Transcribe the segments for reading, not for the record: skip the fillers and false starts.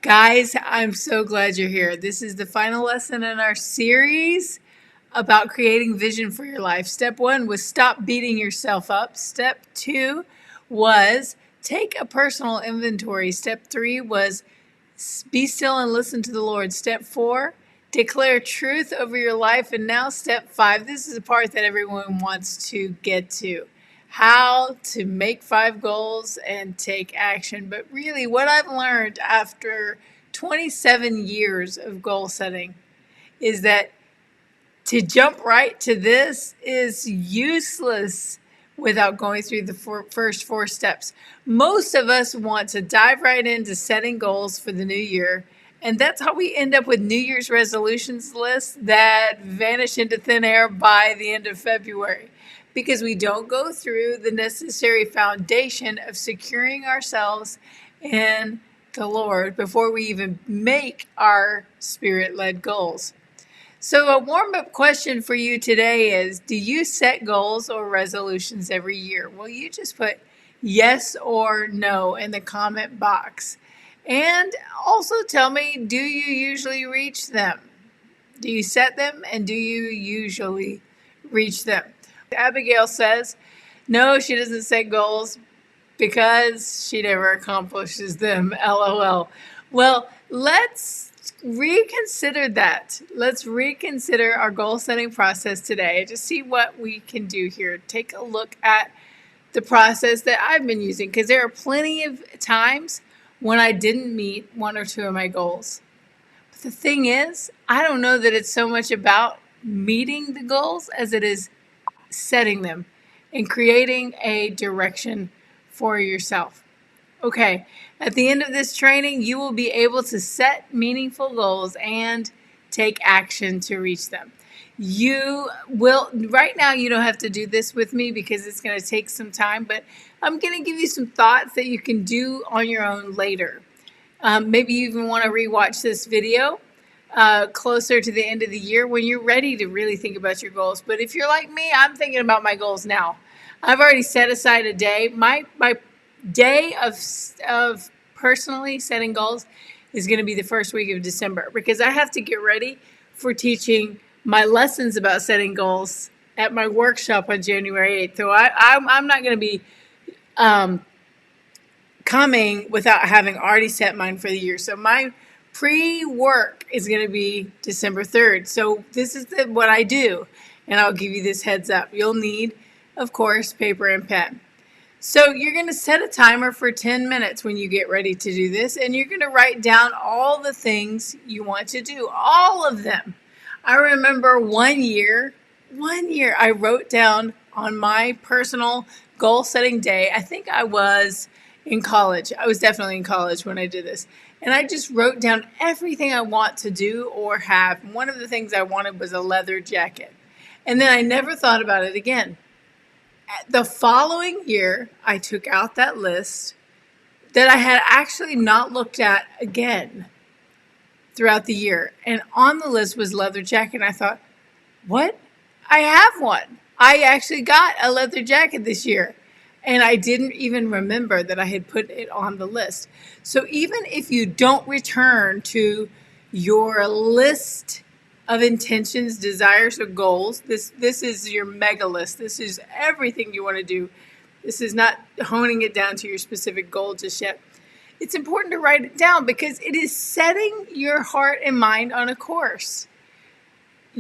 Guys, I'm so glad you're here. This is the final lesson in our series about creating vision for your life. Step one was stop beating yourself up. Step two was take a personal inventory. Step three was be still and listen to the Lord. Step four, declare truth over your life. And now, step five, this is the part that everyone wants to get to: how to make 5 goals and take action. But really, what I've learned after 27 years of goal setting is that to jump right to this is useless without going through the first 4 steps. Most of us want to dive right into setting goals for the new year. And that's how we end up with New Year's resolutions lists that vanish into thin air by the end of February, because we don't go through the necessary foundation of securing ourselves in the Lord before we even make our spirit-led goals. So a warm-up question for you today is, do you set goals or resolutions every year? Well, you just put yes or no in the comment box. And also tell me, do you usually reach them? Do you set them, and do you usually reach them? Abigail says, no, she doesn't set goals because she never accomplishes them. LOL. Well, let's reconsider that. Let's reconsider our goal setting process today. Just see what we can do here. Take a look at the process that I've been using, because there are plenty of times when I didn't meet 1 or 2 of my goals. But the thing is, I don't know that it's so much about meeting the goals as it is setting them and creating a direction for yourself. Okay, at the end of this training, you will be able to set meaningful goals and take action to reach them. You will, right now, you don't have to do this with me because it's going to take some time, but I'm going to give you some thoughts that you can do on your own later. Maybe you even want to rewatch this video closer to the end of the year when you're ready to really think about your goals. But if you're like me, I'm thinking about my goals now. I've already set aside a day. My day of personally setting goals is going to be the first week of December, because I have to get ready for teaching my lessons about setting goals at my workshop on January 8th. So I'm not going to be coming without having already set mine for the year. So my pre-work is going to be December 3rd. So this is what I do, and I'll give you this heads up. You'll need, of course, paper and pen. So you're going to set a timer for 10 minutes when you get ready to do this, and you're going to write down all the things you want to do, all of them. I remember one year I wrote down on my personal goal setting day. I think I was in college. I was definitely in college when I did this. And I just wrote down everything I want to do or have. One of the things I wanted was a leather jacket. And then I never thought about it again. The following year, I took out that list that I had actually not looked at again throughout the year. And on the list was leather jacket. And I thought, what? I have one. I actually got a leather jacket this year. And I didn't even remember that I had put it on the list. So even if you don't return to your list of intentions, desires, or goals, this is your mega list. This is everything you want to do. This is not honing it down to your specific goal just yet. It's important to write it down because it is setting your heart and mind on a course.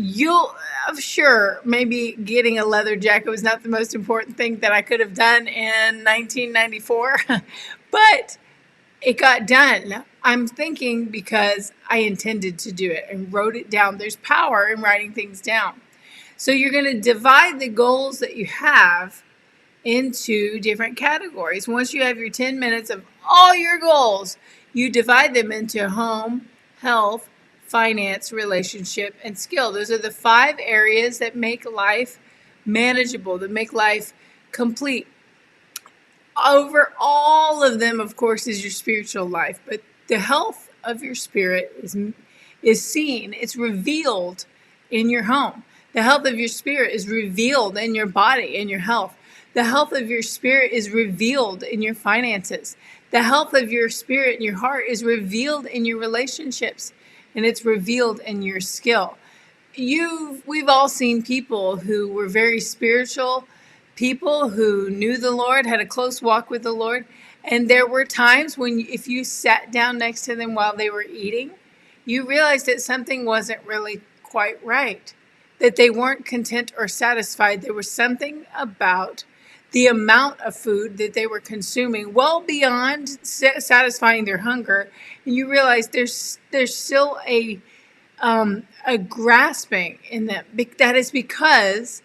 I'm sure maybe getting a leather jacket was not the most important thing that I could have done in 1994, but it got done. I'm thinking because I intended to do it and wrote it down. There's power in writing things down. So you're going to divide the goals that you have into different categories. Once you have your 10 minutes of all your goals, you divide them into home, health, finance, relationship, and skill. Those are the 5 areas that make life manageable, that make life complete. Over all of them, of course, is your spiritual life, but the health of your spirit is seen. It's revealed in your home. The health of your spirit is revealed in your body, in your health. The health of your spirit is revealed in your finances. The health of your spirit and your heart is revealed in your relationships, and it's revealed in your skill. We've all seen people who were very spiritual, people who knew the Lord, had a close walk with the Lord, and there were times when if you sat down next to them while they were eating, you realized that something wasn't really quite right, that they weren't content or satisfied. There was something about the amount of food that they were consuming well beyond satisfying their hunger, and you realize there's still a grasping in them. That is because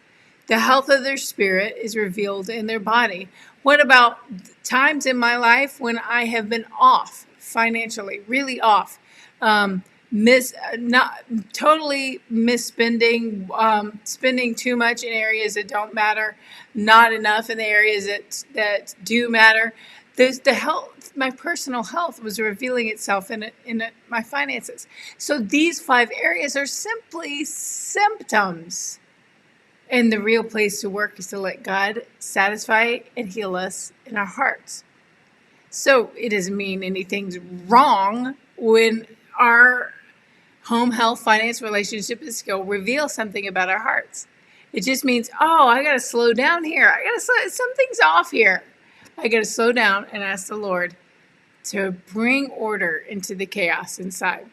the health of their spirit is revealed in their body. What about times in my life when I have been off financially, really off, not totally misspending, spending too much in areas that don't matter, not enough in the areas that do matter. The health, my personal health was revealing itself in my finances. So these 5 areas are simply symptoms. And the real place to work is to let God satisfy and heal us in our hearts. So it doesn't mean anything's wrong when our home health, finance, relationship, and skill reveal something about our hearts. It just means, oh, I got to slow down here. Something's off here. I got to slow down and ask the Lord to bring order into the chaos inside.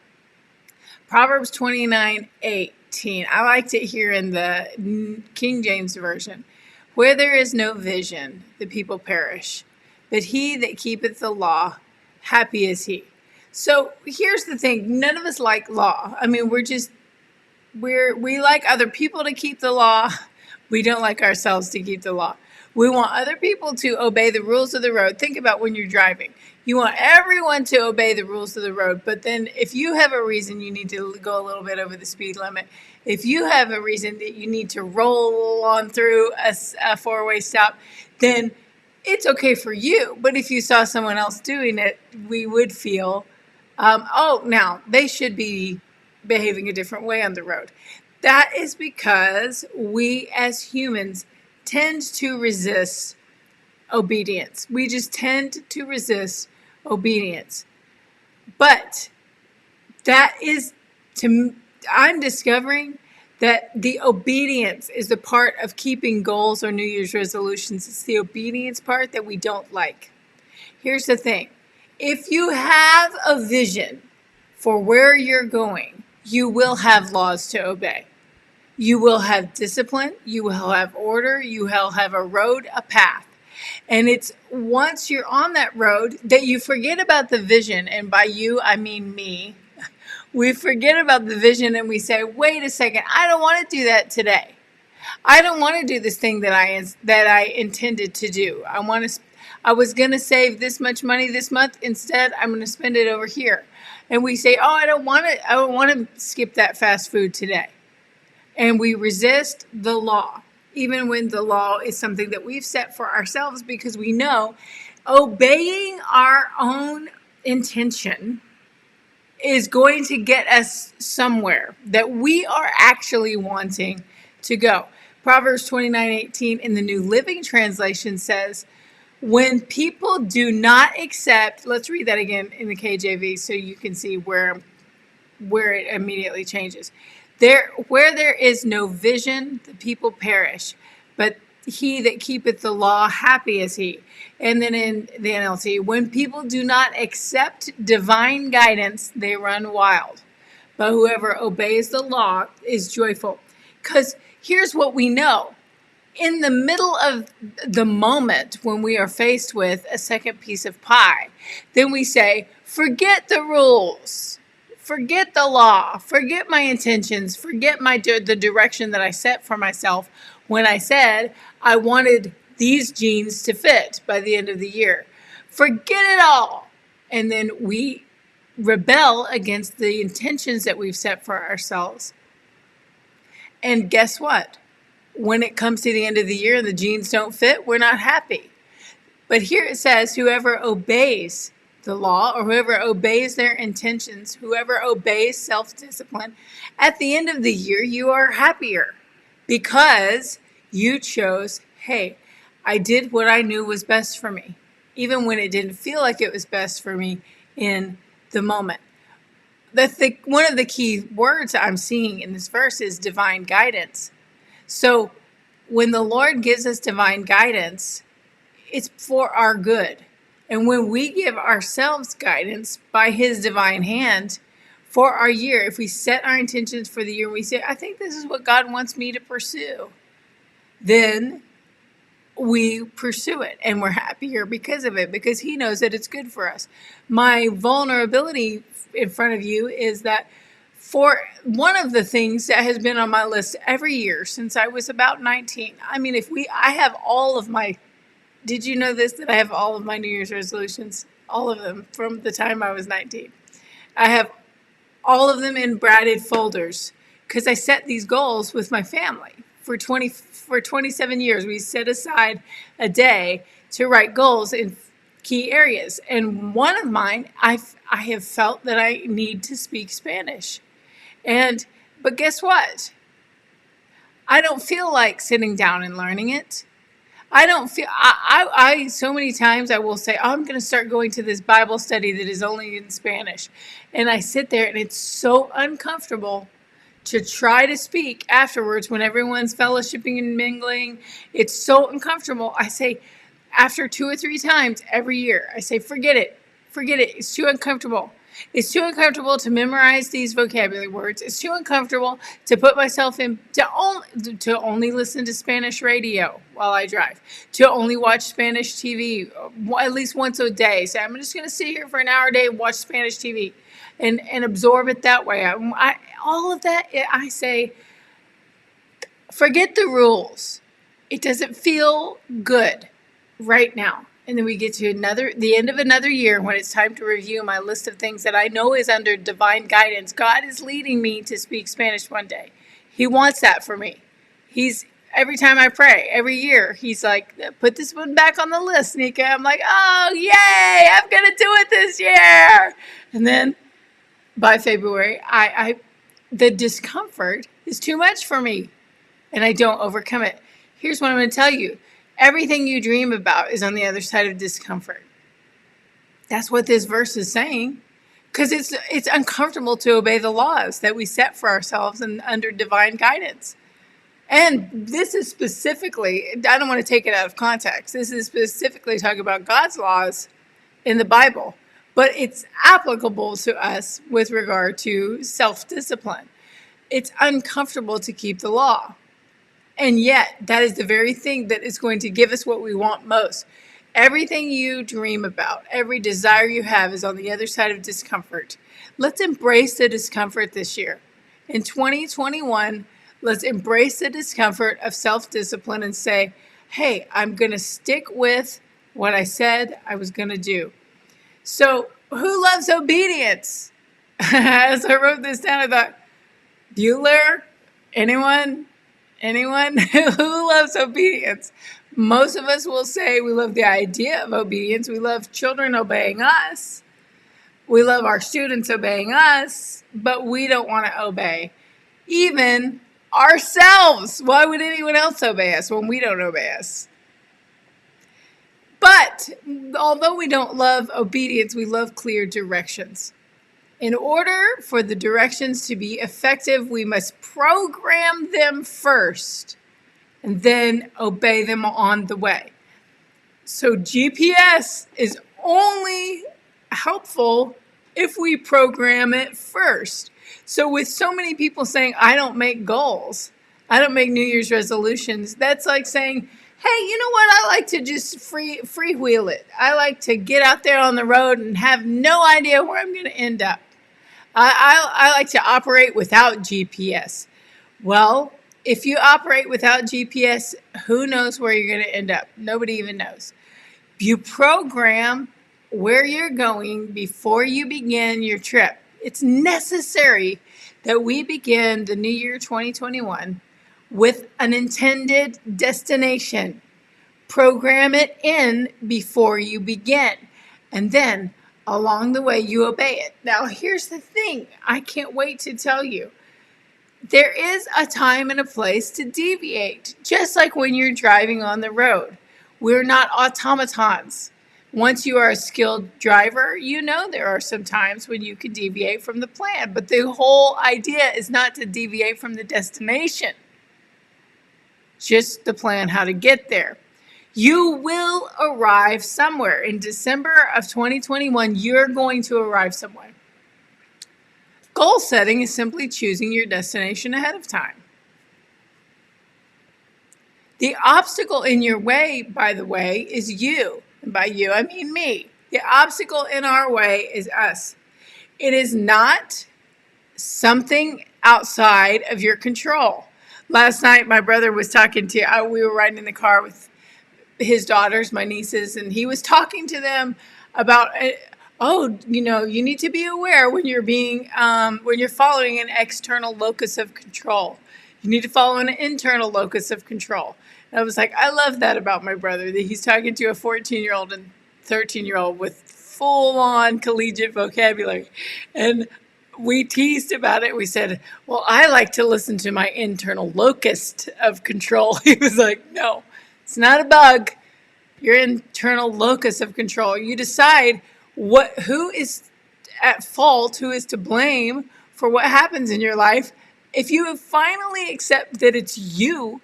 Proverbs 29:18. I liked it here in the King James Version. Where there is no vision, the people perish. But he that keepeth the law, happy is he. So here's the thing. None of us like law. I mean, we like other people to keep the law. We don't like ourselves to keep the law. We want other people to obey the rules of the road. Think about when you're driving. You want everyone to obey the rules of the road. But then if you have a reason you need to go a little bit over the speed limit, if you have a reason that you need to roll on through a four-way stop, then it's okay for you. But if you saw someone else doing it, we would feel, now they should be behaving a different way on the road. That is because we as humans tend to resist obedience. We just tend to resist obedience. But I'm discovering that the obedience is the part of keeping goals or New Year's resolutions. It's the obedience part that we don't like. Here's the thing. If you have a vision for where you're going, you will have laws to obey. You will have discipline. You will have order. You will have a road, a path. And it's once you're on that road that you forget about the vision. And by you, I mean me. We forget about the vision and we say, wait a second, I don't want to do that today. I don't want to do this thing that I intended to do. I was going to save this much money this month. Instead, I'm going to spend it over here. And we say, I don't want to skip that fast food today. And we resist the law, even when the law is something that we've set for ourselves, because we know obeying our own intention is going to get us somewhere that we are actually wanting to go. Proverbs 29:18 in the New Living Translation says, when people do not accept, let's read that again in the KJV so you can see where it immediately changes. Where there is no vision, the people perish, but he that keepeth the law, happy is he. And then in the NLT, when people do not accept divine guidance, they run wild. But whoever obeys the law is joyful. Because here's what we know. In the middle of the moment when we are faced with a second piece of pie, then we say, forget the rules. Forget the law, forget my intentions, forget the direction that I set for myself when I said I wanted these jeans to fit by the end of the year. Forget it all. And then we rebel against the intentions that we've set for ourselves. And guess what? When it comes to the end of the year and the jeans don't fit, we're not happy. But here it says, whoever obeys the law, or whoever obeys their intentions, whoever obeys self-discipline, at the end of the year, you are happier because you chose, hey, I did what I knew was best for me. even when it didn't feel like it was best for me in the moment. One of the key words I'm seeing in this verse is divine guidance. So when the Lord gives us divine guidance, it's for our good. And when we give ourselves guidance by his divine hand for our year, if we set our intentions for the year and we say, I think this is what God wants me to pursue, then we pursue it and we're happier because of it, because he knows that it's good for us. My vulnerability in front of you is that for one of the things that has been on my list every year since I was about 19. I mean, I have all of my, did you know this, that I have all of my New Year's resolutions, all of them from the time I was 19. I have all of them in braided folders because I set these goals with my family. For 27 years, we set aside a day to write goals in key areas. And one of mine, I have felt that I need to speak Spanish. But guess what? I don't feel like sitting down and learning it. I don't feel, I so many times I will say, oh, I'm going to start going to this Bible study that is only in Spanish. And I sit there and it's so uncomfortable to try to speak afterwards when everyone's fellowshipping and mingling. It's so uncomfortable. I say, after 2 or 3 times every year, I say, forget it. It's too uncomfortable. It's too uncomfortable to memorize these vocabulary words. It's too uncomfortable to put myself in, to only listen to Spanish radio while I drive, to only watch Spanish TV at least once a day. So I'm just going to sit here for an hour a day and watch Spanish TV and absorb it that way. All of that, I say, forget the rules. It doesn't feel good right now. And then we get to the end of another year when it's time to review my list of things that I know is under divine guidance. God is leading me to speak Spanish one day. He wants that for me. Every time I pray, every year, he's like, put this one back on the list, Nika. I'm like, oh, yay, I'm going to do it this year. And then by February, the discomfort is too much for me and I don't overcome it. Here's what I'm going to tell you. Everything you dream about is on the other side of discomfort. That's what this verse is saying. Because it's uncomfortable to obey the laws that we set for ourselves and under divine guidance. And this is specifically, I don't want to take it out of context. This is specifically talking about God's laws in the Bible. But it's applicable to us with regard to self-discipline. It's uncomfortable to keep the law. And yet, that is the very thing that is going to give us what we want most. Everything you dream about, every desire you have is on the other side of discomfort. Let's embrace the discomfort this year. In 2021, let's embrace the discomfort of self-discipline and say, hey, I'm going to stick with what I said I was going to do. So, who loves obedience? As I wrote this down, I thought, Bueller? Anyone who loves obedience? Most of us will say we love the idea of obedience. We love children obeying us. We love our students obeying us, but we don't want to obey even ourselves. Why would anyone else obey us when we don't obey us? But although we don't love obedience, we love clear directions. In order for the directions to be effective, we must program them first and then obey them on the way. So GPS is only helpful if we program it first. So with so many people saying, I don't make goals, I don't make New Year's resolutions, that's like saying, hey, you know what? I like to just freewheel it. I like to get out there on the road and have no idea where I'm going to end up. I like to operate without GPS. Well, if you operate without GPS, who knows where you're going to end up? Nobody even knows. You program where you're going before you begin your trip. It's necessary that we begin the new year 2021 with an intended destination. Program it in before you begin. And then along the way, you obey it. Now, here's the thing. I can't wait to tell you. There is a time and a place to deviate, just like when you're driving on the road. We're not automatons. Once you are a skilled driver, you know there are some times when you can deviate from the plan. But the whole idea is not to deviate from the destination, just the plan how to get there. You will arrive somewhere. In December of 2021, you're going to arrive somewhere. Goal setting is simply choosing your destination ahead of time. The obstacle in your way, by the way, is you. And by you, I mean me. The obstacle in our way is us. It is not something outside of your control. Last night, my brother was talking to, we were riding in the car with his daughters, my nieces, and he was talking to them about, you need to be aware when you're following an external locus of control. You need to follow an internal locus of control. And I was like, I love that about my brother, that he's talking to a 14-year-old and 13-year-old with full-on collegiate vocabulary. And we teased about it. We said, well, I like to listen to my internal locus of control. He was like, no, it's not a bug. Your internal locus of control. You decide who is at fault, who is to blame for what happens in your life. If you finally accept that it's you,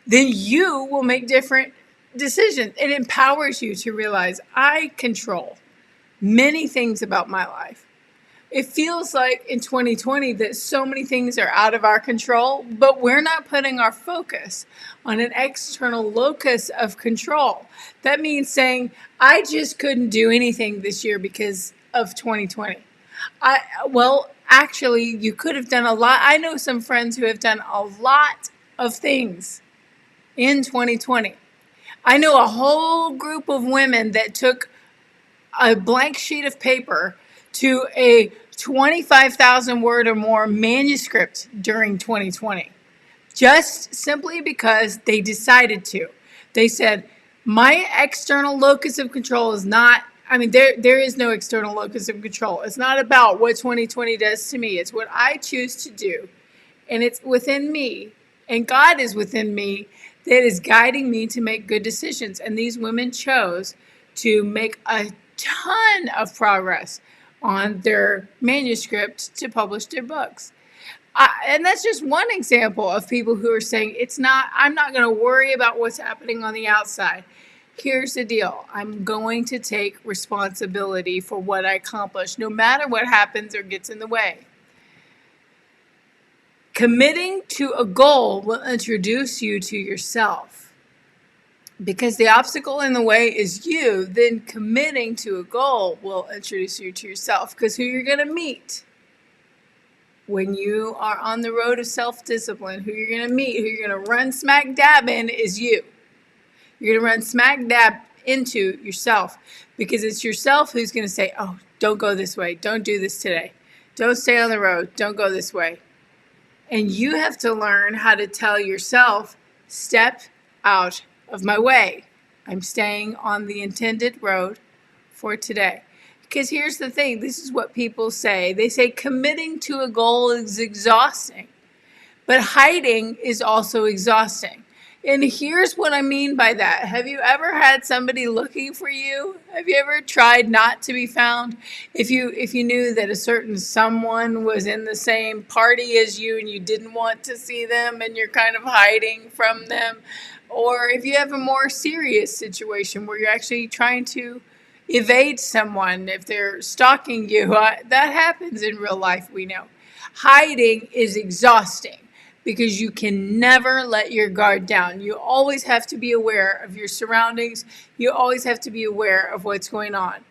then you will make different decisions. It empowers you to realize I control many things about my life. It feels like in 2020 that so many things are out of our control, but we're not putting our focus on an external locus of control. That means saying, I just couldn't do anything this year because of 2020. Actually, you could have done a lot. I know some friends who have done a lot of things in 2020. I know a whole group of women that took a blank sheet of paper to a 25,000 word or more manuscript during 2020, just simply because they decided to. They said, my external locus of control is not, there is no external locus of control. It's not about what 2020 does to me. It's what I choose to do. And it's within me. And God is within me that is guiding me to make good decisions. And these women chose to make a ton of progress on their manuscript to publish their books. And that's just one example of people who are saying, I'm not going to worry about what's happening on the outside. Here's the deal. I'm going to take responsibility for what I accomplish, no matter what happens or gets in the way. Committing to a goal will introduce you to yourself. Because the obstacle in the way is you, then committing to a goal will introduce you to yourself. Because who you're going to meet when you are on the road of self-discipline, who you're going to meet, who you're going to run smack dab in is you. You're going to run smack dab into yourself. Because it's yourself who's going to say, oh, don't go this way. Don't do this today. Don't stay on the road. Don't go this way. And you have to learn how to tell yourself, step out of my way. I'm staying on the intended road for today. Because here's the thing, this is what people say. They say committing to a goal is exhausting, but hiding is also exhausting. And here's what I mean by that. Have you ever had somebody looking for you? Have you ever tried not to be found? If you knew that a certain someone was in the same party as you and you didn't want to see them and you're kind of hiding from them, or if you have a more serious situation where you're actually trying to evade someone, if they're stalking you, that happens in real life, we know. Hiding is exhausting because you can never let your guard down. You always have to be aware of your surroundings. You always have to be aware of what's going on.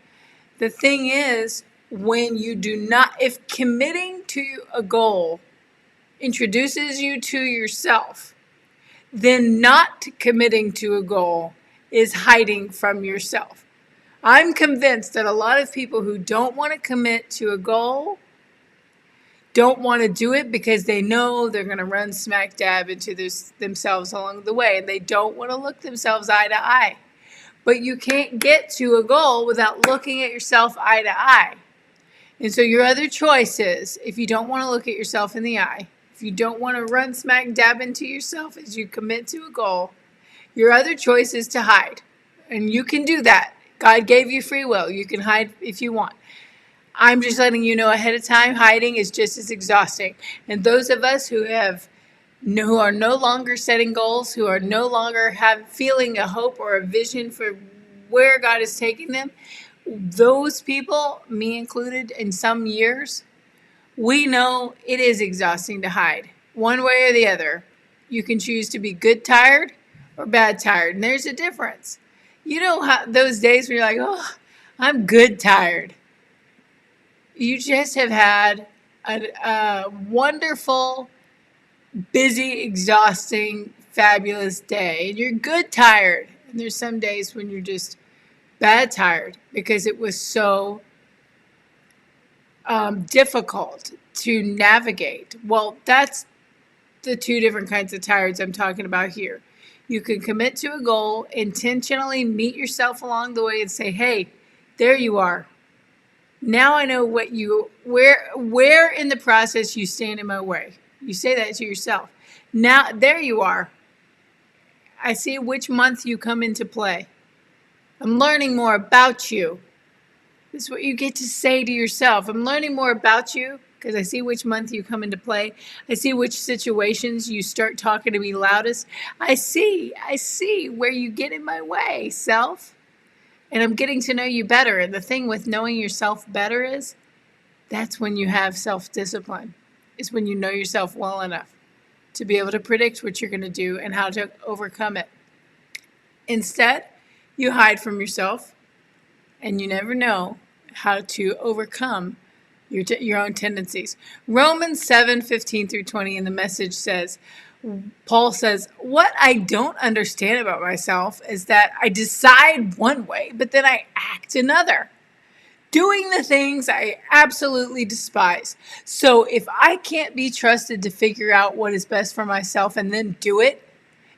The thing is, if committing to a goal introduces you to yourself, then not committing to a goal is hiding from yourself. I'm convinced that a lot of people who don't want to commit to a goal don't want to do it because they know they're going to run smack dab into themselves along the way, and they don't want to look themselves eye to eye. But you can't get to a goal without looking at yourself eye to eye. And so your other choice is, if you don't want to look at yourself in the eye, if you don't want to run smack dab into yourself as you commit to a goal, your other choice is to hide. And you can do that God gave you free will. You can hide if you want. I'm just letting you know ahead of time, hiding is just as exhausting. And those of us who are no longer setting goals, who are no longer feeling a hope or a vision for where God is taking them, those people, me included, in some years, we know it is exhausting to hide. One way or the other. You can choose to be good tired or bad tired. And there's a difference. You know how those days where you're like, oh, I'm good tired. You just have had a wonderful, busy, exhausting, fabulous day. And you're good tired. And there's some days when you're just bad tired because it was so difficult to navigate. Well, that's the two different kinds of tireds I'm talking about here. You can commit to a goal, intentionally meet yourself along the way and say, hey, there you are. Now I know where in the process you stand in my way. You say that to yourself. Now, there you are. I see which month you come into play. I'm learning more about you. This is what you get to say to yourself. I'm learning more about you because I see which month you come into play. I see which situations you start talking to me loudest. I see where you get in my way, self. And I'm getting to know you better. And the thing with knowing yourself better is that's when you have self-discipline. It's when you know yourself well enough to be able to predict what you're going to do and how to overcome it. Instead, you hide from yourself and you never know how to overcome your own tendencies. Romans 7:15-20 in the Message says, Paul says, what I don't understand about myself is that I decide one way, but then I act another, doing the things I absolutely despise. So if I can't be trusted to figure out what is best for myself and then do it,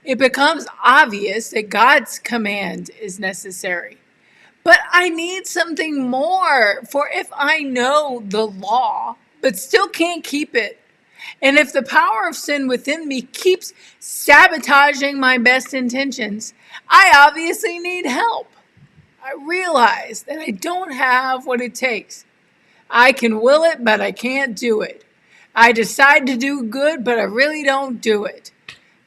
it becomes obvious that God's command is necessary. But I need something more, for if I know the law, but still can't keep it, and if the power of sin within me keeps sabotaging my best intentions, I obviously need help. I realize that I don't have what it takes. I can will it, but I can't do it. I decide to do good, but I really don't do it.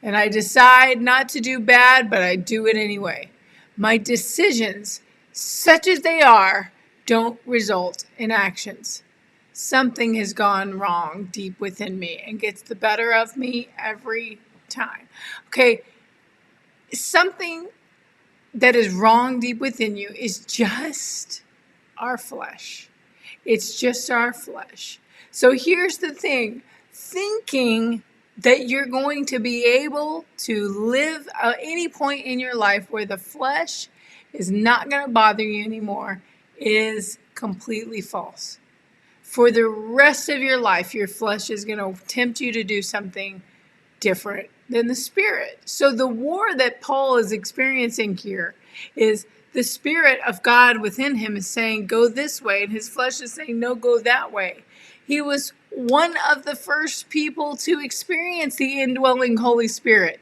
And I decide not to do bad, but I do it anyway. My decisions, such as they are, don't result in actions. Something has gone wrong deep within me and gets the better of me every time. Okay, something that is wrong deep within you is just our flesh. It's just our flesh. So here's the thing. Thinking that you're going to be able to live at any point in your life where the flesh is not going to bother you anymore is completely false. For the rest of your life, your flesh is going to tempt you to do something different than the spirit. So the war that Paul is experiencing here is the spirit of God within him is saying, go this way, and his flesh is saying, no, go that way. He was one of the first people to experience the indwelling Holy Spirit.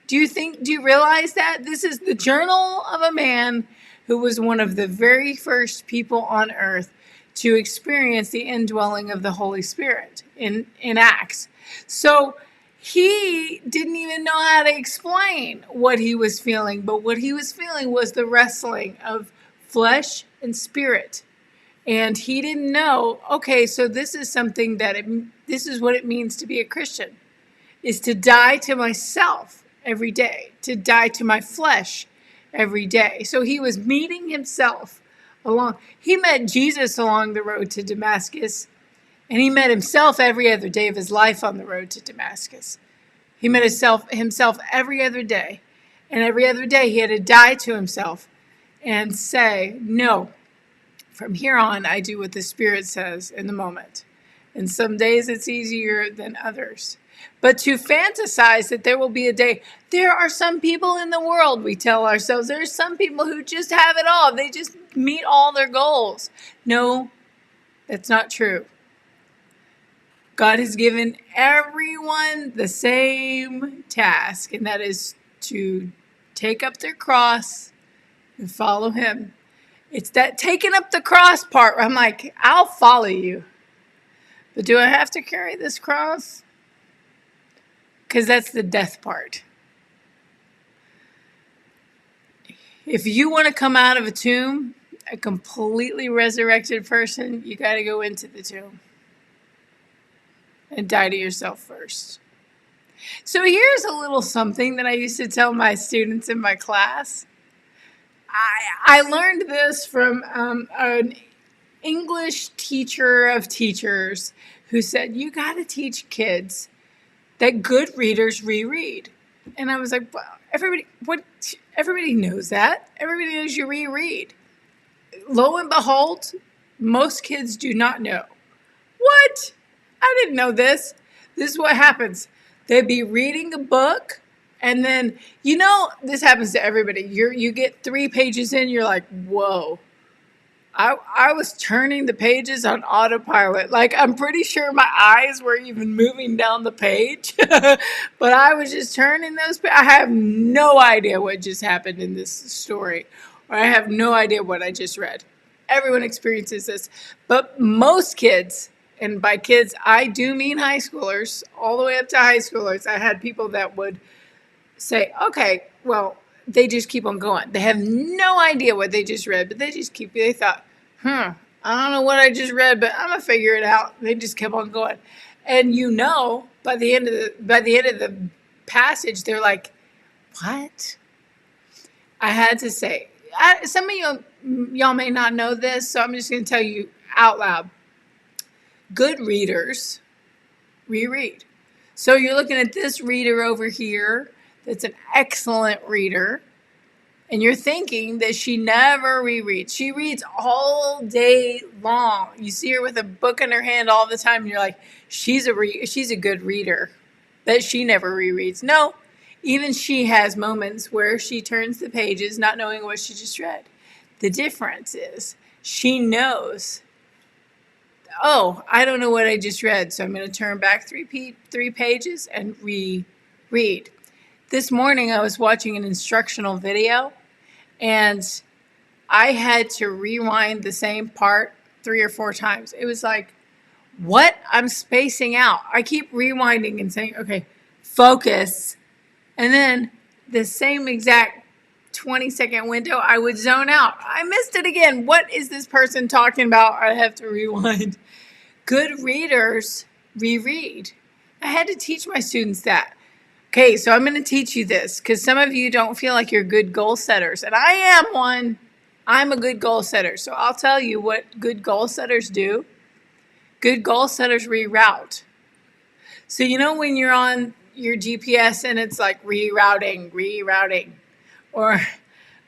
Do you realize that? This is the journal of a man who was one of the very first people on earth to experience the indwelling of the Holy Spirit in Acts. So he didn't even know how to explain what he was feeling, but what he was feeling was the wrestling of flesh and spirit. And he didn't know, okay, so this is something this is what it means to be a Christian, is to die to myself every day, to die to my flesh every day. So he was meeting himself he met Jesus along the road to Damascus, and he met himself every other day of his life on the road to Damascus. He met himself every other day, and every other day he had to die to himself and say, no, from here on I do what the Spirit says in the moment. And some days it's easier than others. But to fantasize that there will be a day, there are some people in the world, we tell ourselves, there are some people who just have it all. They just meet all their goals. No, that's not true. God has given everyone the same task, and that is to take up their cross and follow him. It's that taking up the cross part where I'm like, I'll follow you. But do I have to carry this cross? Because that's the death part. If you want to come out of a tomb, a completely resurrected person, you got to go into the tomb and die to yourself first. So here's a little something that I used to tell my students in my class. I learned this from an English teacher of teachers who said, you got to teach kids that good readers reread. And I was like, well, everybody knows that. Everybody knows you reread. Lo and behold, most kids do not know. What? I didn't know this. This is what happens. They'd be reading a book, and then, this happens to everybody. You get 3 pages in, you're like, whoa. I was turning the pages on autopilot. Like, I'm pretty sure my eyes were even moving down the page, but I was just turning those. I have no idea what just happened in this story, or I have no idea what I just read. Everyone experiences this, but most kids, and by kids, I do mean high schoolers, all the way up to high schoolers. I had people that would say, okay, well, they just keep on going. They have no idea what they just read, but they thought, I don't know what I just read, but I'm going to figure it out. They just kept on going. And by the end of the passage, they're like, what? I had to say, some of y'all may not know this, so I'm just going to tell you out loud. Good readers reread. So you're looking at this reader over here that's an excellent reader, and you're thinking that she never rereads. She reads all day long. You see her with a book in her hand all the time, and you're like, she's a good reader, that she never rereads. No, even she has moments where she turns the pages not knowing what she just read. The difference is she knows, oh, I don't know what I just read, so I'm going to turn back 3 pages and reread. This morning I was watching an instructional video, and I had to rewind the same part 3 or 4 times. It was like, what? I'm spacing out. I keep rewinding and saying, okay, focus. And then the same exact 20-second window, I would zone out. I missed it again. What is this person talking about? I have to rewind. Good readers reread. I had to teach my students that. Okay, so I'm going to teach you this because some of you don't feel like you're good goal setters. And I am one. I'm a good goal setter. So I'll tell you what good goal setters do. Good goal setters reroute. So when you're on your GPS and it's like rerouting. Or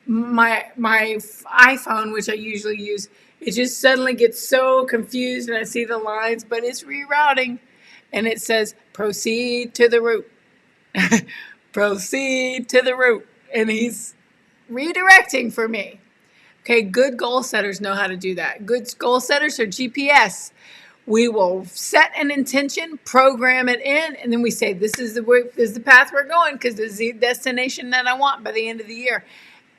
my iPhone, which I usually use, it just suddenly gets so confused and I see the lines, but it's rerouting. And it says, proceed to the route. Proceed to the route. And he's redirecting for me. Okay, good goal setters know how to do that. Good goal setters are GPS. We will set an intention, program it in, and then we say, this is the path we're going because this is the destination that I want by the end of the year.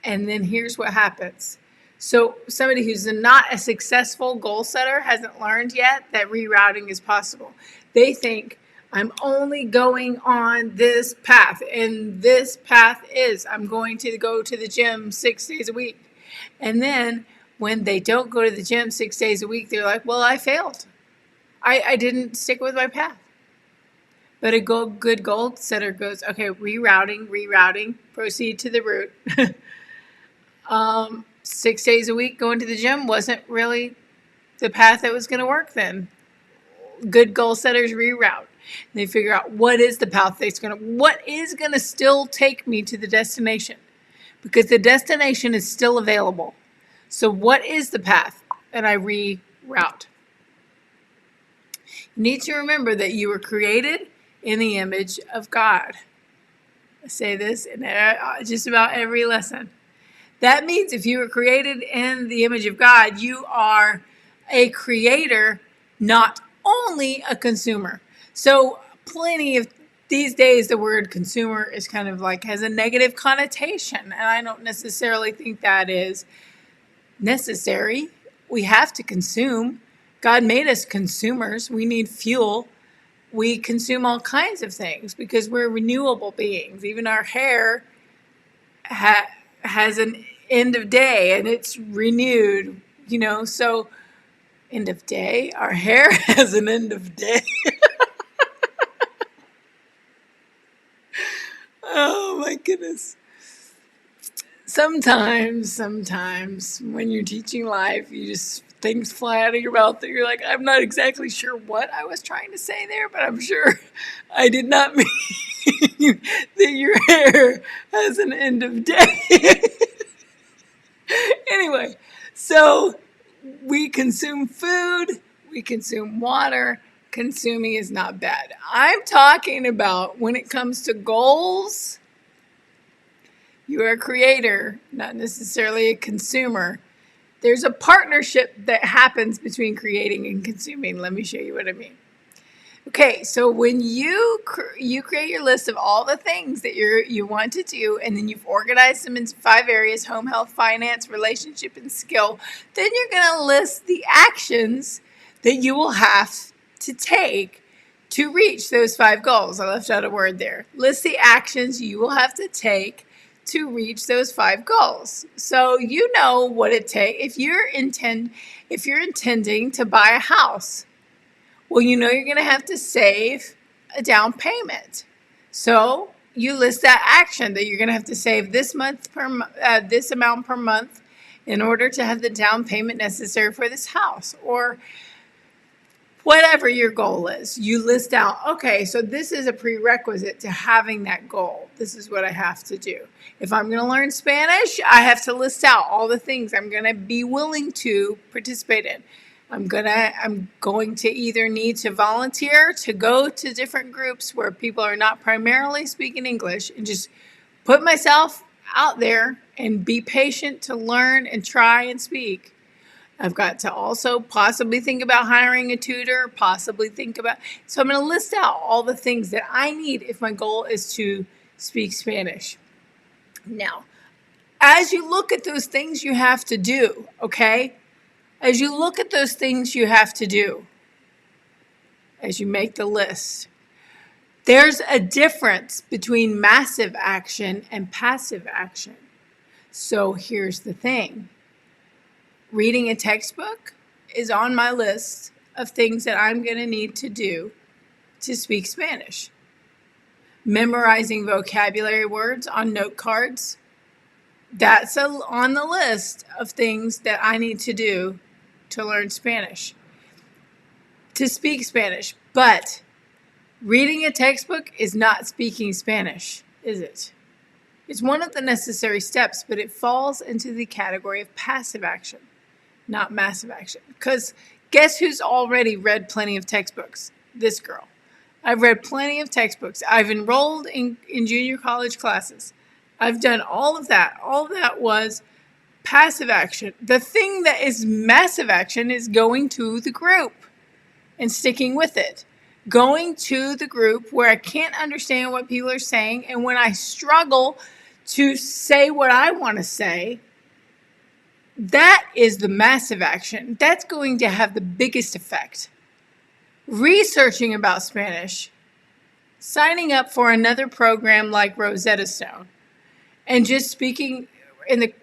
And then here's what happens. So somebody who's not a successful goal setter hasn't learned yet that rerouting is possible. They think, I'm only going on this path, and this path is I'm going to go to the gym 6 days a week. And then when they don't go to the gym 6 days a week, they're like, well, I failed. I didn't stick with my path. But a good goal setter goes, okay, rerouting, proceed to the route. 6 days a week going to the gym wasn't really the path that was going to work then. Good goal setters reroute. They figure out what is the path what is going to still take me to the destination, because the destination is still available. So what is the path? And I reroute. You need to remember that you were created in the image of God. I say this in just about every lesson. That means if you were created in the image of God, you are a creator, not only a consumer. So plenty of these days, the word consumer is kind of like has a negative connotation. And I don't necessarily think that is necessary. We have to consume. God made us consumers. We need fuel. We consume all kinds of things because we're renewable beings. Even our hair has an end of day and it's renewed, so end of day, our hair has an end of day. Oh my goodness. Sometimes when you're teaching life, things fly out of your mouth that you're like, I'm not exactly sure what I was trying to say there, but I'm sure I did not mean that your hair has an end of day. Anyway, so we consume food, we consume water. Consuming is not bad. I'm talking about when it comes to goals. You're a creator, not necessarily a consumer. There's a partnership that happens between creating and consuming. Let me show you what I mean. Okay, so when you create your list of all the things that you want to do, and then you've organized them into 5 areas: home, health, finance, relationship, and skill, then you're going to list the actions that you will have to take to reach those 5 goals. I left out a word there. List the actions you will have to take to reach those 5 goals. So you know what it takes. If you're intending to buy a house, well, you're going to have to save a down payment. So you list that action that you're going to have to save this amount per month in order to have the down payment necessary for this house, or whatever your goal is. You list out, okay, so this is a prerequisite to having that goal. This is what I have to do. If I'm going to learn Spanish, I have to list out all the things I'm going to be willing to participate in. I'm going to either need to volunteer to go to different groups where people are not primarily speaking English, and just put myself out there and be patient to learn and try and speak. I've got to also possibly think about hiring a tutor, so I'm going to list out all the things that I need if my goal is to speak Spanish. Now, as you look at those things you have to do, okay? As you look at those things you have to do, as you make the list, there's a difference between massive action and passive action. So here's the thing. Reading a textbook is on my list of things that I'm going to need to do to speak Spanish. Memorizing vocabulary words on note cards, that's on the list of things that I need to do to learn Spanish, to speak Spanish. But reading a textbook is not speaking Spanish, is it? It's one of the necessary steps, but it falls into the category of passive action, not massive action. Because guess who's already read plenty of textbooks? This girl. I've read plenty of textbooks. I've enrolled in junior college classes. I've done all of that. All of that was passive action. The thing that is massive action is going to the group and sticking with it. Going to the group where I can't understand what people are saying, and when I struggle to say what I want to say, that is the massive action. That's going to have the biggest effect. Researching about Spanish, signing up for another program like Rosetta Stone, and just speaking in the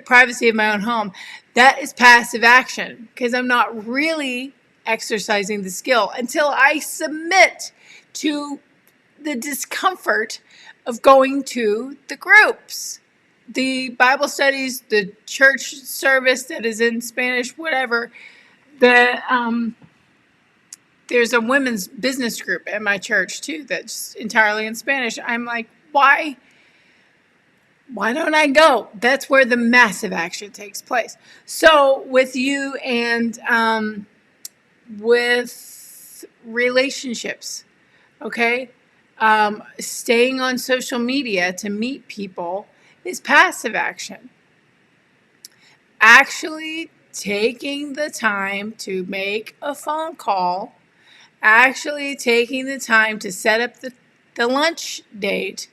privacy of my own home, that is passive action, because I'm not really exercising the skill until I submit to the discomfort of going to the groups, the Bible studies, the church service that is in Spanish, whatever. There's a women's business group at my church too that's entirely in Spanish. I'm like, why don't I go? That's where the massive action takes place. So with you and with relationships, okay? Staying on social media to meet people is passive action. Actually taking the time to make a phone call, actually taking the time to set up the lunch date,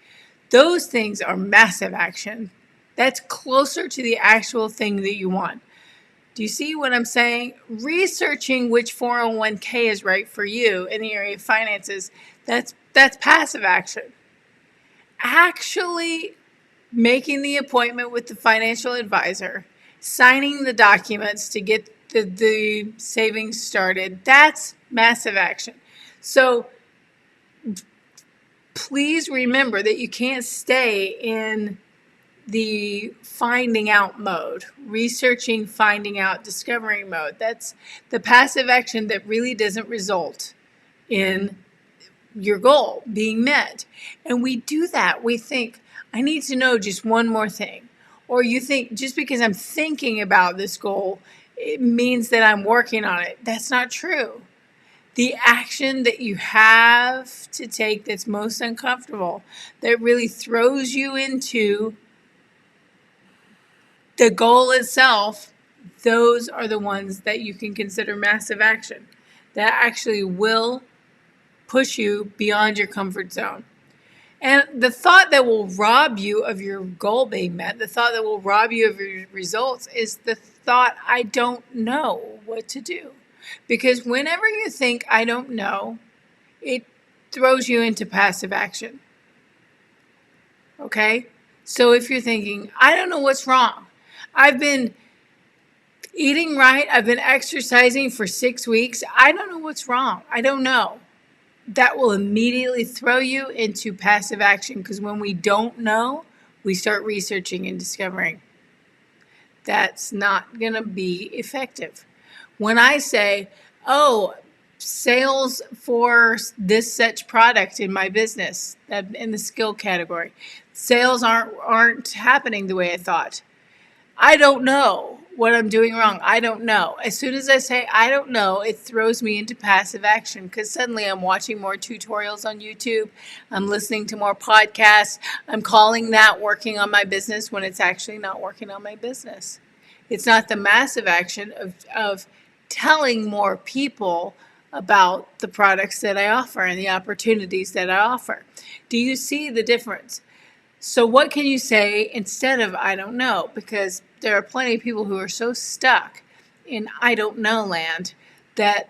those things are massive action. That's closer to the actual thing that you want. Do you see what I'm saying? Researching which 401k is right for you in the area of finances, that's passive action. Actually making the appointment with the financial advisor, signing the documents to get the savings started, that's massive action. So please remember that you can't stay in the finding out mode, researching, finding out, discovering mode. That's the passive action that really doesn't result in your goal being met. And we do that. We think, I need to know just one more thing. Or you think, just because I'm thinking about this goal, it means that I'm working on it. That's not true. The action that you have to take that's most uncomfortable, that really throws you into the goal itself, those are the ones that you can consider massive action. That actually will push you beyond your comfort zone. And the thought that will rob you of your goal being met, the thought that will rob you of your results is the thought, I don't know what to do. Because whenever you think, I don't know, it throws you into passive action. Okay? So if you're thinking, I don't know what's wrong. I've been eating right. I've been exercising for 6 weeks. I don't know what's wrong. I don't know. That will immediately throw you into passive action, because when we don't know, we start researching and discovering. That's not going to be effective. When I say, oh, sales for this such product in my business, in the skill category, sales aren't happening the way I thought. I don't know what I'm doing wrong. I don't know. As soon as I say I don't know, it throws me into passive action, because suddenly I'm watching more tutorials on YouTube. I'm listening to more podcasts. I'm calling that working on my business when it's actually not working on my business. It's not the massive action of telling more people about the products that I offer and the opportunities that I offer. Do you see the difference? So what can you say instead of I don't know? Because there are plenty of people who are so stuck in I don't know land that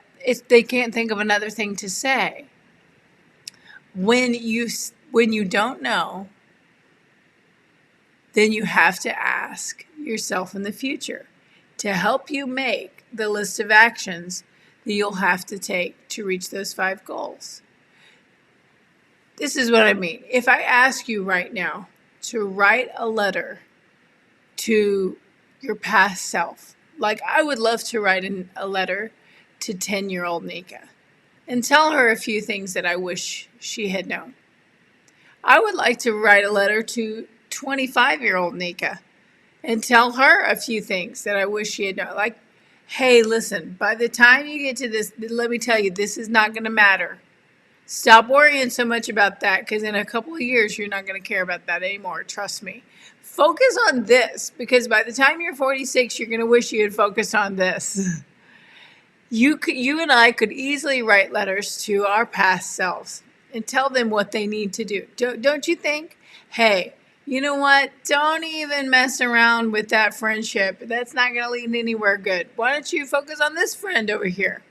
they can't think of another thing to say. When you don't know, then you have to ask yourself in the future to help you make the list of actions that you'll have to take to reach those 5 goals. This is what I mean. If I ask you right now to write a letter to your past self, like I would love to write a letter to 10-year-old Nika and tell her a few things that I wish she had known. I would like to write a letter to 25-year-old Nika and tell her a few things that I wish she had known. Like, hey, listen, by the time you get to this, let me tell you, this is not going to matter. Stop worrying so much about that, because in a couple of years, you're not going to care about that anymore. Trust me. Focus on this, because by the time you're 46, you're going to wish you had focused on this. You and I could easily write letters to our past selves and tell them what they need to do. Don't you think? Hey, you know what? Don't even mess around with that friendship. That's not going to lead anywhere good. Why don't you focus on this friend over here?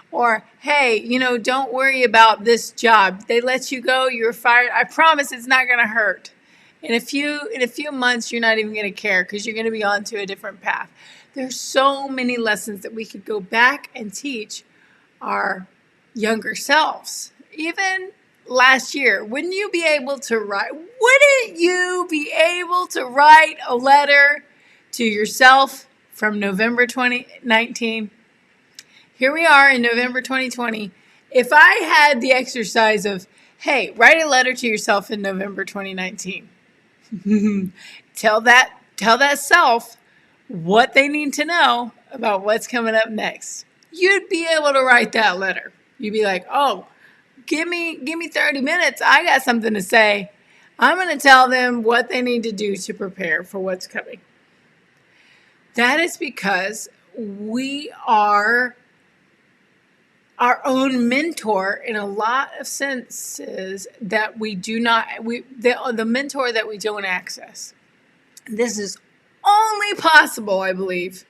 Or, hey, don't worry about this job. They let you go, you're fired. I promise it's not going to hurt. In a few months, you're not even going to care, because you're going to be on to a different path. There's so many lessons that we could go back and teach our younger selves. Even last year, wouldn't you be able to write a letter to yourself from November 2019? Here we are in November 2020. If I had the exercise of, hey, write a letter to yourself in November 2019. Tell that self what they need to know about what's coming up next. You'd be able to write that letter. You'd be like, oh, give me 30 minutes. I got something to say. I'm going to tell them what they need to do to prepare for what's coming. That is because we are our own mentor in a lot of senses that we do not, the mentor that we don't access. This is only possible, I believe,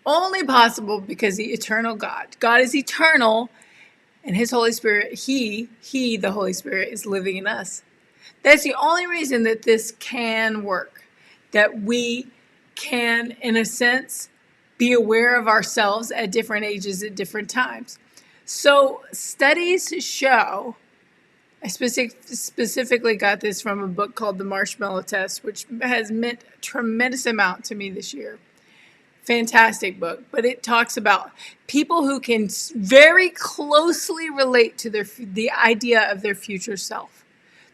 only possible because the eternal God is eternal, and his Holy Spirit, the Holy Spirit, is living in us. That's the only reason that this can work, that we can, in a sense, be aware of ourselves at different ages at different times. So studies show, I specifically got this from a book called The Marshmallow Test, which has meant a tremendous amount to me this year. Fantastic book, but it talks about people who can very closely relate to the idea of their future self.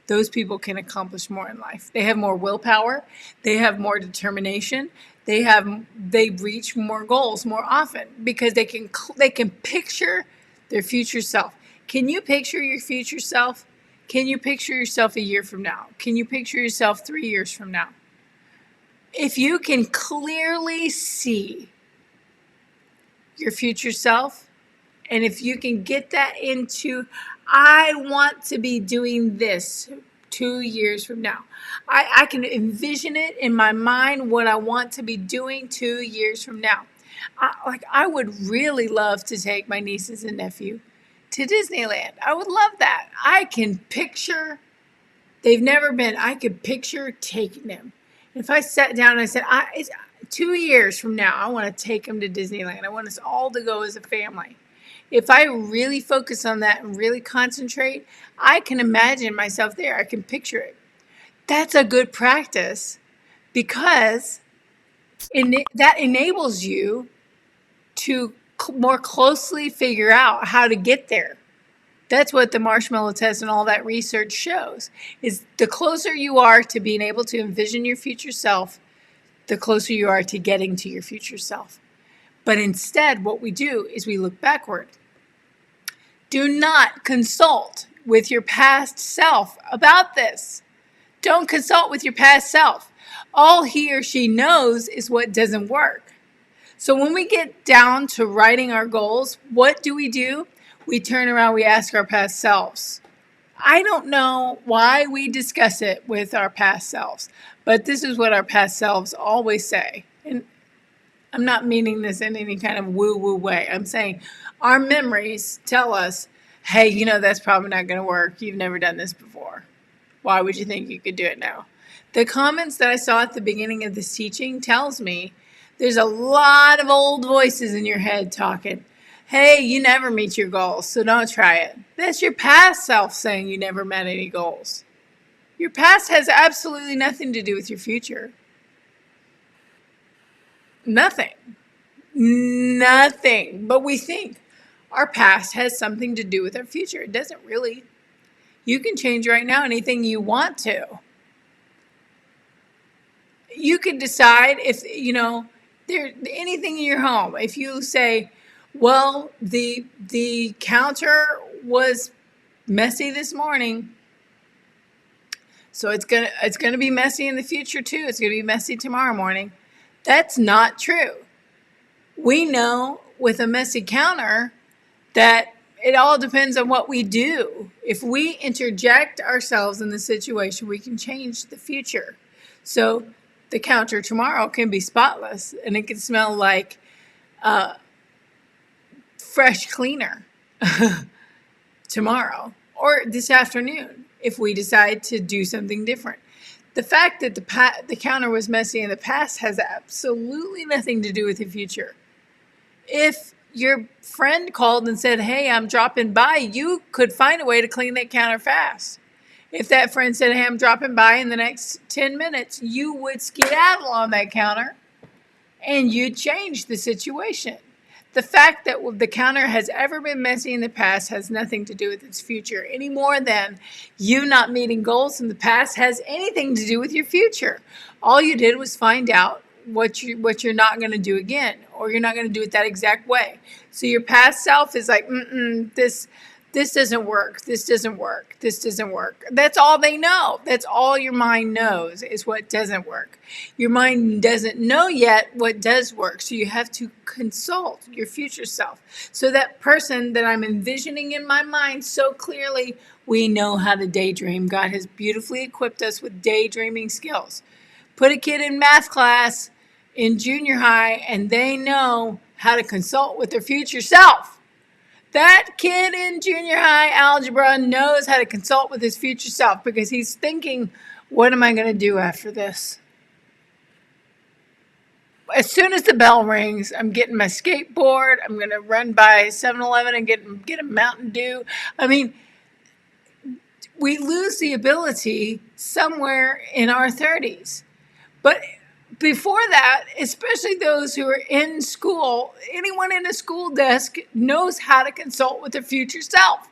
Those people can accomplish more in life. They have more willpower, they have more determination, they reach more goals more often because they can picture their future self. Can you picture your future self? Can you picture yourself a year from now? Can you picture yourself 3 years from now? If you can clearly see your future self, and if you can get that into, I want to be doing this 2 years from now. I can envision it in my mind what I want to be doing 2 years from now. I would really love to take my nieces and nephew to Disneyland. I would love that. I can picture, they've never been, I could picture taking them. If I sat down and I said, 2 years from now, I want to take them to Disneyland. I want us all to go as a family. If I really focus on that and really concentrate, I can imagine myself there. I can picture it. That's a good practice because that enables you to more closely figure out how to get there. That's what the marshmallow test and all that research shows, is the closer you are to being able to envision your future self, the closer you are to getting to your future self. But instead, what we do is we look backward. Do not consult with your past self about this. Don't consult with your past self. All he or she knows is what doesn't work. So when we get down to writing our goals, what do? We turn around, we ask our past selves. I don't know why we discuss it with our past selves, but this is what our past selves always say. And I'm not meaning this in any kind of woo-woo way. I'm saying our memories tell us, hey, that's probably not going to work. You've never done this before. Why would you think you could do it now? The comments that I saw at the beginning of this teaching tells me there's a lot of old voices in your head talking, hey, you never meet your goals, so don't try it. That's your past self saying you never met any goals. Your past has absolutely nothing to do with your future. Nothing. But we think our past has something to do with our future. It doesn't really. You can change right now anything you want to. You can decide if, there's anything in your home. If you say, well, the counter was messy this morning, so it's gonna be messy in the future too. It's gonna be messy tomorrow morning. That's not true. We know with a messy counter that it all depends on what we do. If we interject ourselves in the situation, we can change the future. So the counter tomorrow can be spotless and it can smell like fresh cleaner tomorrow or this afternoon if we decide to do something different. The fact that the counter was messy in the past has absolutely nothing to do with the future. If your friend called and said, hey, I'm dropping by, you could find a way to clean that counter fast. If that friend said, hey, I'm dropping by in the next 10 minutes, you would skedaddle on that counter and you'd change the situation. The fact that the counter has ever been messy in the past has nothing to do with its future, any more than you not meeting goals in the past has anything to do with your future. All you did was find out what you're not going to do again, or you're not going to do it that exact way. So your past self is like, this doesn't work. This doesn't work. This doesn't work. That's all they know. That's all your mind knows is what doesn't work. Your mind doesn't know yet what does work. So you have to consult your future self. So that person that I'm envisioning in my mind so clearly, we know how to daydream. God has beautifully equipped us with daydreaming skills. Put a kid in math class in junior high and they know how to consult with their future self. That kid in junior high algebra knows how to consult with his future self because he's thinking, what am I going to do after this? As soon as the bell rings, I'm getting my skateboard. I'm going to run by 7-Eleven and get a Mountain Dew. I mean, we lose the ability somewhere in our 30s. But before that, especially those who are in school, anyone in a school desk knows how to consult with their future self.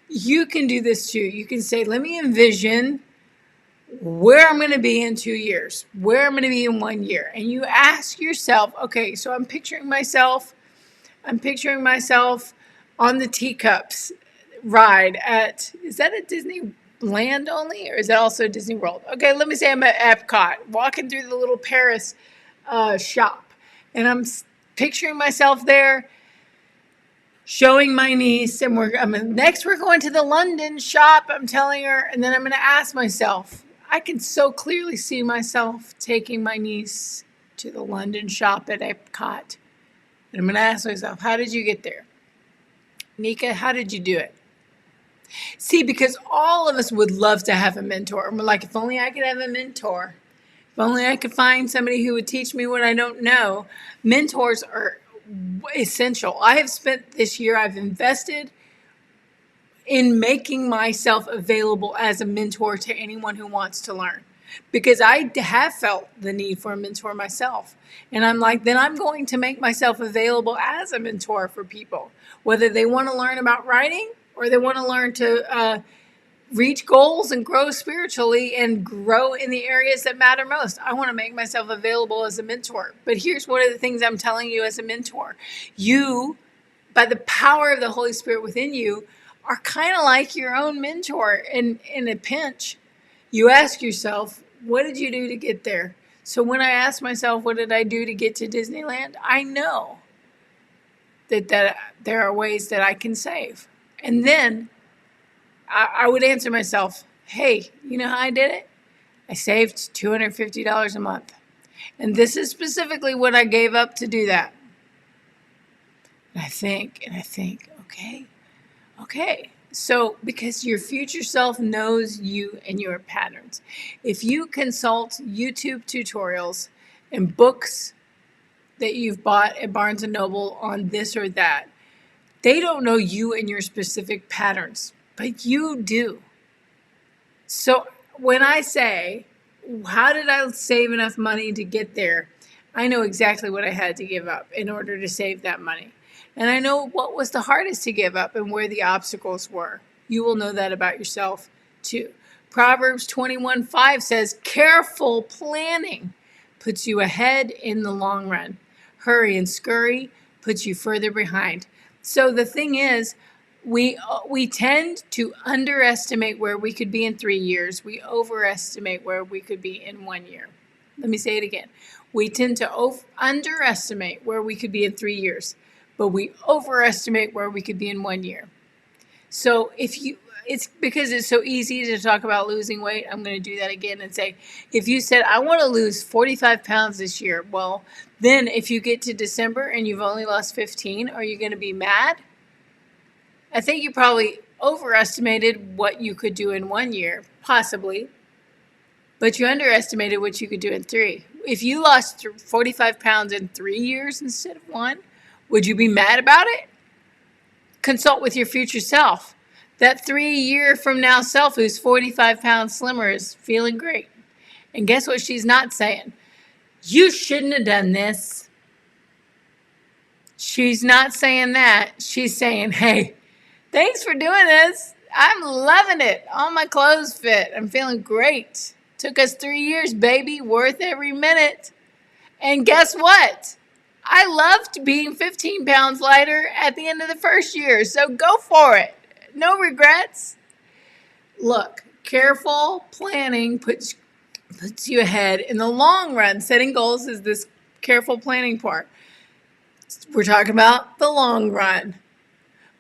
You can do this too. You can say, let me envision where I'm going to be in 2 years, where I'm going to be in 1 year. And you ask yourself, okay, so I'm picturing myself on the teacups ride at, is that at Disneyland only, or is that also Disney World? Okay, let me say I'm at Epcot, walking through the little Paris shop. And I'm picturing myself there, showing my niece, and next we're going to the London shop, I'm telling her, and then I'm going to ask myself, I can so clearly see myself taking my niece to the London shop at Epcot. And I'm going to ask myself, how did you get there? Nika, how did you do it? See, because all of us would love to have a mentor. And we're like, if only I could have a mentor. If only I could find somebody who would teach me what I don't know. Mentors are essential. I have spent this year, I've invested in making myself available as a mentor to anyone who wants to learn. Because I have felt the need for a mentor myself. And I'm like, then I'm going to make myself available as a mentor for people. Whether they want to learn about writing or they want to learn to reach goals and grow spiritually and grow in the areas that matter most. I want to make myself available as a mentor. But here's one of the things I'm telling you as a mentor. You, by the power of the Holy Spirit within you, are kind of like your own mentor in a pinch. You ask yourself, what did you do to get there? So when I ask myself, what did I do to get to Disneyland? I know that there are ways that I can save. And then I would answer myself, hey, you know how I did it? I saved $250 a month. And this is specifically what I gave up to do that. And I think, okay. So, because your future self knows you and your patterns. If you consult YouTube tutorials and books that you've bought at Barnes & Noble on this or that, they don't know you and your specific patterns, but you do. So when I say, how did I save enough money to get there? I know exactly what I had to give up in order to save that money. And I know what was the hardest to give up and where the obstacles were. You will know that about yourself too. Proverbs 21:5 says, careful planning puts you ahead in the long run. Hurry and scurry puts you further behind. So the thing is, we tend to underestimate where we could be in 3 years. We overestimate where we could be in 1 year. Let me say it again. We tend to underestimate where we could be in 3 years, but we overestimate where we could be in 1 year. So it's because it's so easy to talk about losing weight. I'm going to do that again and say, if you said, I want to lose 45 pounds this year, well, then if you get to December and you've only lost 15, are you going to be mad? I think you probably overestimated what you could do in 1 year, possibly, but you underestimated what you could do in 3. If you lost 45 pounds in 3 years instead of 1, would you be mad about it? Consult with your future self. That 3 year from now self who's 45 pounds slimmer is feeling great. And guess what she's not saying? You shouldn't have done this. She's not saying that. She's saying, hey, thanks for doing this. I'm loving it. All my clothes fit. I'm feeling great. Took us 3 years, baby. Worth every minute. And guess what? I loved being 15 pounds lighter at the end of the first year. So go for it. No regrets. Look, careful planning puts you ahead in the long run. Setting goals is this careful planning part. We're talking about the long run.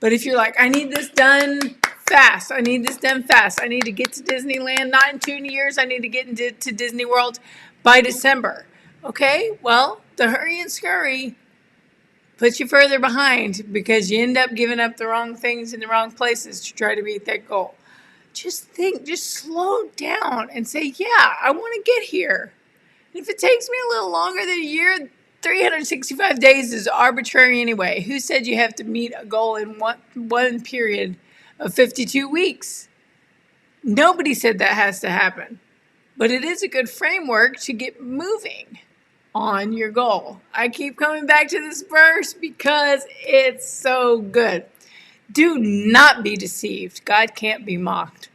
But if you're like, I need this done fast. I need this done fast. I need to get to Disneyland, not in 2 years. I need to get to Disney World by December. Okay, well, the hurry and scurry puts you further behind because you end up giving up the wrong things in the wrong places to try to meet that goal. Just slow down and say, yeah, I want to get here. And if it takes me a little longer than a year, 365 days is arbitrary anyway. Who said you have to meet a goal in one period of 52 weeks? Nobody said that has to happen. But it is a good framework to get moving on your goal. I keep coming back to this verse because it's so good. Do not be deceived. God can't be mocked.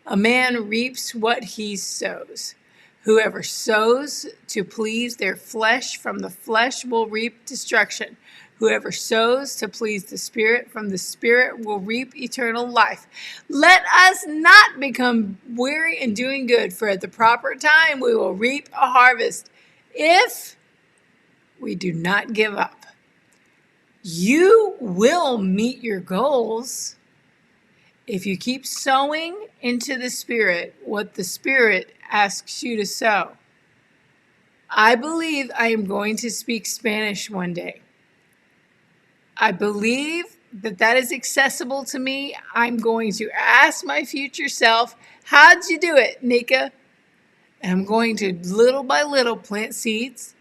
A man reaps what he sows. Whoever sows to please their flesh from the flesh will reap destruction. Whoever sows to please the Spirit from the Spirit will reap eternal life. Let us not become weary in doing good, for at the proper time we will reap a harvest if we do not give up. You will meet your goals if you keep sowing into the Spirit what the Spirit asks you to sow. I believe I am going to speak Spanish one day. I believe that is accessible to me. I'm going to ask my future self, how'd you do it, Nika? And I'm going to little by little plant seeds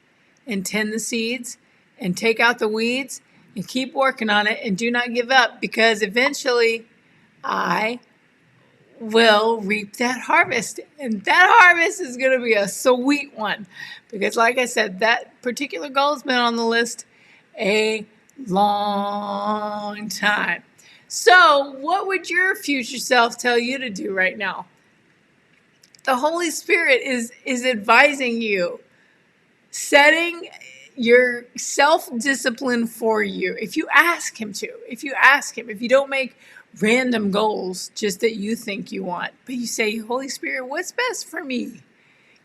and tend the seeds and take out the weeds and keep working on it and do not give up, because eventually I will reap that harvest. And that harvest is going to be a sweet one, because like I said, that particular goal has been on the list a long time. So what would your future self tell you to do right now? The Holy Spirit is advising you, setting your self-discipline for you. If you ask him to, if you don't make random goals just that you think you want, but you say, Holy Spirit, what's best for me?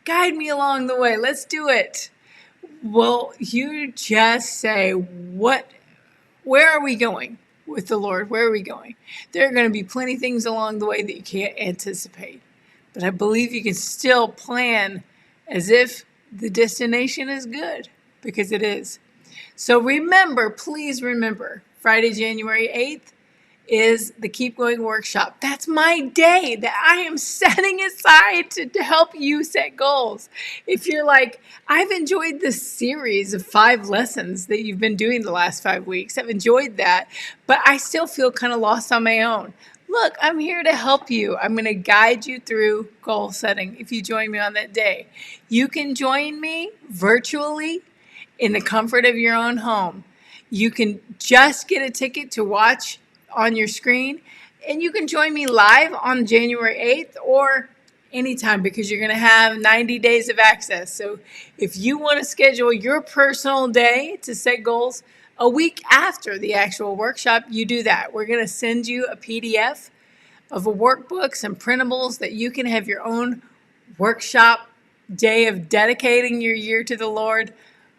Guide me along the way. Let's do it. Well, you just say, where are we going with the Lord? Where are we going? There are going to be plenty of things along the way that you can't anticipate. But I believe you can still plan as if the destination is good, because it is. So remember, please remember, Friday, January 8th is the Keep Going workshop. That's my day that I am setting aside to help you set goals. If you're like, I've enjoyed this series of 5 lessons that you've been doing the last 5 weeks. I've enjoyed that, but I still feel kind of lost on my own. Look, I'm here to help you. I'm going to guide you through goal setting if you join me on that day. You can join me virtually in the comfort of your own home. You can just get a ticket to watch on your screen, and you can join me live on January 8th or anytime, because you're going to have 90 days of access. So if you want to schedule your personal day to set goals a week after the actual workshop, you do that. We're going to send you a PDF of a workbook, some printables that you can have your own workshop day of dedicating your year to the Lord,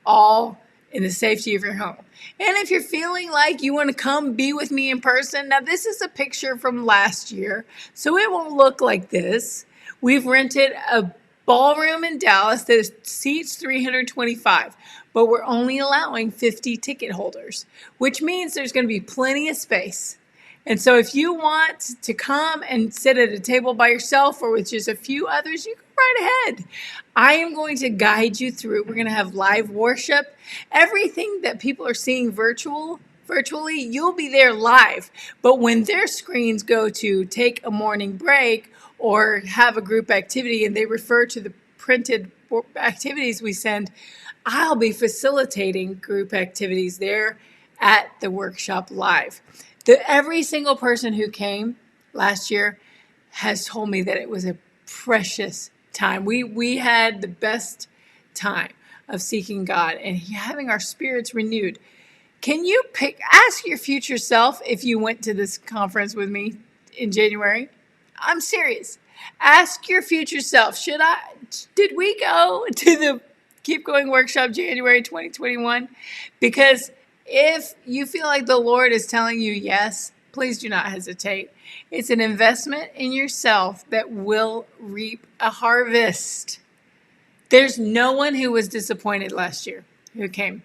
all in the safety of your home. And if you're feeling like you want to come be with me in person, now this is a picture from last year, so it won't look like this. We've rented a ballroom in Dallas that seats 325, but we're only allowing 50 ticket holders, which means there's going to be plenty of space. And so if you want to come and sit at a table by yourself or with just a few others, you can right ahead. I am going to guide you through. We're going to have live worship. Everything that people are seeing virtually, you'll be there live. But when their screens go to take a morning break or have a group activity and they refer to the printed activities we send, I'll be facilitating group activities there at the workshop live. Every single person who came last year has told me that it was a precious time. We had the best time of seeking God and having our spirits renewed. Can you ask your future self if you went to this conference with me in January? I'm serious. Ask your future self, did we go to the Keep Going workshop January 2021? Because if you feel like the Lord is telling you yes, please do not hesitate. It's an investment in yourself that will reap a harvest. There's no one who was disappointed last year who came.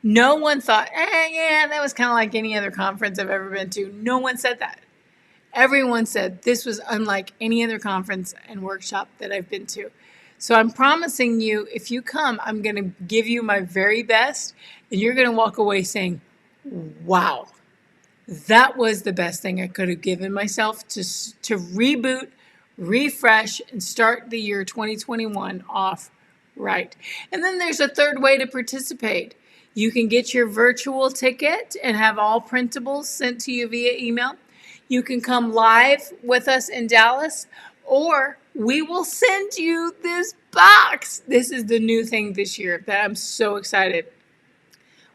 No one thought, yeah, that was kind of like any other conference I've ever been to. No one said that. Everyone said this was unlike any other conference and workshop that I've been to. So I'm promising you, if you come, I'm going to give you my very best, and you're going to walk away saying, wow, that was the best thing I could have given myself to reboot, refresh, and start the year 2021 off right. And then there's a third way to participate. You can get your virtual ticket and have all printables sent to you via email. You can come live with us in Dallas, or we will send you this box. This is the new thing this year that I'm so excited.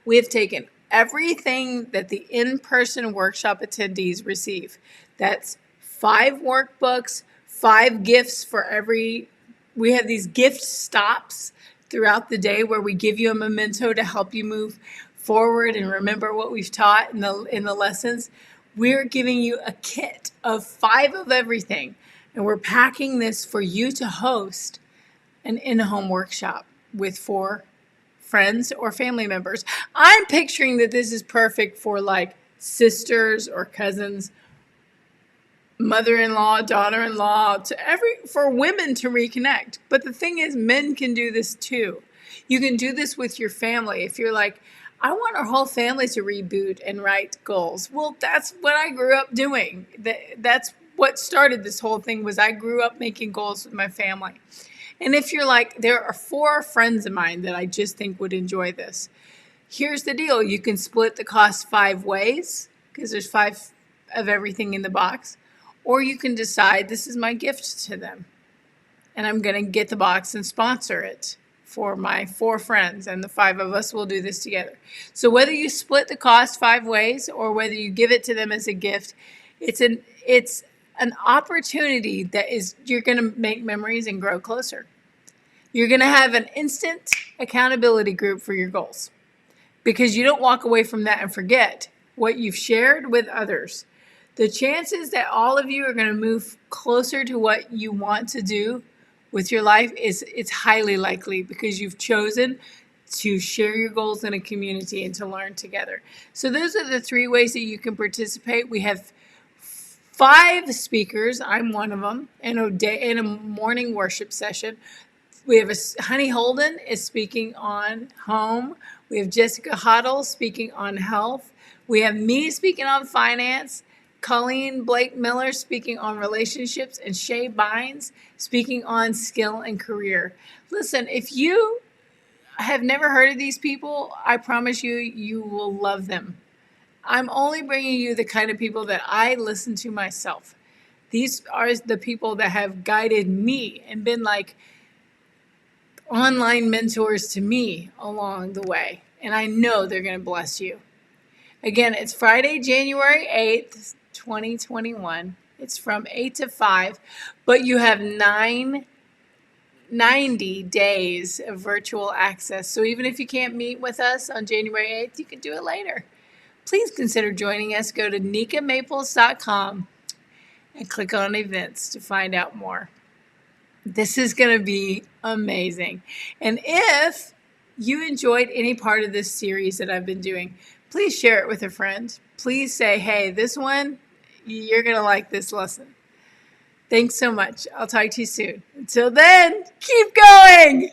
We have taken everything that the in-person workshop attendees receive. That's 5 workbooks, 5 gifts for every. We have these gift stops throughout the day where we give you a memento to help you move forward and remember what we've taught in the lessons. We're giving you a kit of 5 of everything, and we're packing this for you to host an in-home workshop with 4 friends or family members. I'm picturing that this is perfect for like sisters or cousins, mother-in-law, daughter-in-law, for women to reconnect. But the thing is, men can do this too. You can do this with your family. If you're like, I want our whole family to reboot and write goals. Well, that's what I grew up doing. That's what started this whole thing, was I grew up making goals with my family. And if you're like, there are 4 friends of mine that I just think would enjoy this. Here's the deal. You can split the cost 5 ways, because there's 5 of everything in the box. Or you can decide this is my gift to them, and I'm going to get the box and sponsor it for my 4 friends, and the 5 of us will do this together. So whether you split the cost 5 ways or whether you give it to them as a gift, it's an opportunity that is, you're going to make memories and grow closer. You're going to have an instant accountability group for your goals, because you don't walk away from that and forget what you've shared with others. The chances that all of you are going to move closer to what you want to do with your life it's highly likely, because you've chosen to share your goals in a community and to learn together. So those are the 3 ways that you can participate. We have 5 speakers. I'm one of them, in a morning worship session. We have Honey Holden is speaking on home. We have Jessica Hoddle speaking on health. We have me speaking on finance. Colleen Blake Miller speaking on relationships, and Shay Bynes speaking on skill and career. Listen, if you have never heard of these people, I promise you, you will love them. I'm only bringing you the kind of people that I listen to myself. These are the people that have guided me and been like online mentors to me along the way. And I know they're going to bless you. Again, it's Friday, January 8th, 2021. It's from 8 to 5, but you have 90 days of virtual access. So even if you can't meet with us on January 8th, you can do it later. Please consider joining us. Go to nikamaples.com and click on events to find out more. This is going to be amazing. And if you enjoyed any part of this series that I've been doing, please share it with a friend. Please say, hey, this one, you're going to like this lesson. Thanks so much. I'll talk to you soon. Until then, keep going.